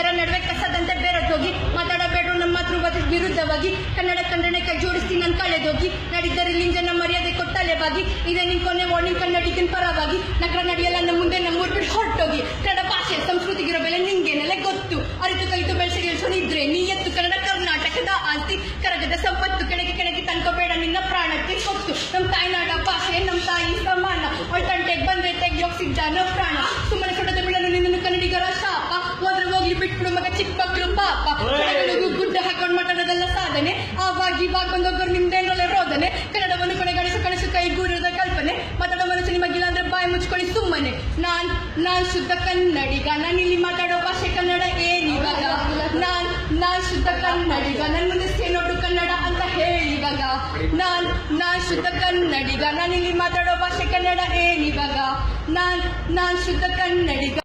ಇಬ್ಬರ ನಡುವೆ ಕಸದಂತೆ ಬೆರೆತೋಗಿ ಮಾತಾಡಬೇಡ್ರು ನಮ್ಮ ಮಾತೃಭಾಷೆ ವಿರುದ್ಧವಾಗಿ ಕನ್ನಡ ಕಂಡನೆ ಕೈ ಜೋಡಿಸ್ತೀನಿ ನಾನು ಕಳೆದೋಗಿ ನಡಿದ್ದರೆ ಲಿಂಜನ ಮರ್ಯಾದೆ ಕೊಟ್ಟಲೆವಾಗಿ ಇದೇ ನಿನ್ ಕೊನೆ ವಾರ್ನಿಂಗ್ ಕನ್ನಡಿಗನ ಪರವಾಗಿ ನಗರ ನಡೆಯಲ್ಲ ನಮ್ಮ ಮುಂದೆ ನಮ್ಮೂರ್ ಬಿಟ್ಟು ಹೊರಟೋಗಿ ಕನ್ನಡ ಭಾಷೆ ಸಂಸ್ಕೃತಿಗಿರೋ ಬೆಲೆ ನಿಂಗೇನೆಲ್ಲ ಗೊತ್ತು ಅರಿತು ಕಲಿತು ಬೆಳೆಸಿ ಇದ್ರೆ ನೀ ಎತ್ತು ಕನ್ನಡ ಕರ್ನಾಟಕದ ಆಸ್ತಿ ಕರಗದ ಸಂಪತ್ತು ಕೆಣಕಿ ತನ್ಕೋಬೇಡ ನಿನ್ನ ಪ್ರಾಣಕ್ಕೆ ಕೊತ್ತು ನಮ್ಮ ತಾಯ್ನಾಡ ಭಾಷೆ ನಮ್ಮ ತಾಯಿ ಸಮಾನ ಒಳ್ತಂಟೆಗೆ ಬಂದ್ರೆ ತೆಗಿಯೋಕ್ ಸಿಗ್ತಾನ ಪ್ರಾಣ ಸುಮ್ಮನೆ ಕೊಡದ ಬಿಡಲು ನಿನ್ನನ್ನು ಕನ್ನಡಿಗರ ಶಾಪ ಹೋದ್ರೆ ಹೋಗ್ಲಿ ಬಿಟ್ಬಿಡು ಮಗ ಚಿಕ್ಕ ಮಕ್ಕಳು ಪಾಪ ಗುಡ್ಡ ಹಾಕೊಂಡು ಮಾತಾಡೋದೆಲ್ಲ ಸಾಧನೆ ಆವಾಗ ಇವಾಗ ಬಂದೋಗೋರು ನಿಮ್ದೇನಲ್ಲ ರೋದನೆ ಕನ್ನಡವನ್ನು ಕೊನೆಗಾಣಿಸು ಕನಸು ಕೈಗೂಡಿದ ಕಲ್ಪನೆ ಮಾತಾಡೋ ಮನಸ್ಸು ನಿಮಗಿಲ್ಲ ಅಂದ್ರೆ ಬಾಯಿ ಮುಚ್ಕೊಳ್ಳಿ ಸುಮ್ಮನೆ ನಾನ್ ಶುದ್ಧ ಕನ್ನಡಿಗ ನಾನಿಲ್ಲಿ ಮಾತಾಡೋ ಭಾಷೆ ಕನ್ನಡ ಏನಿವಾಗ ನಾನ್ ಶುದ್ಧ ಕನ್ನಡಿಗ ನನ್ ಮುಂದೆ ನೋಡು ಕನ್ನಡ ಅಂತ ಹೇಳಿವಾಗ ನಾನ್ ಶುದ್ಧ ಕನ್ನಡಿಗ ನಾನಿಲ್ಲಿ ಮಾತಾಡೋ ಭಾಷೆ ಕನ್ನಡ ಏನಿವಾಗ ನಾನ್ ಶುದ್ಧ ಕನ್ನಡಿಗ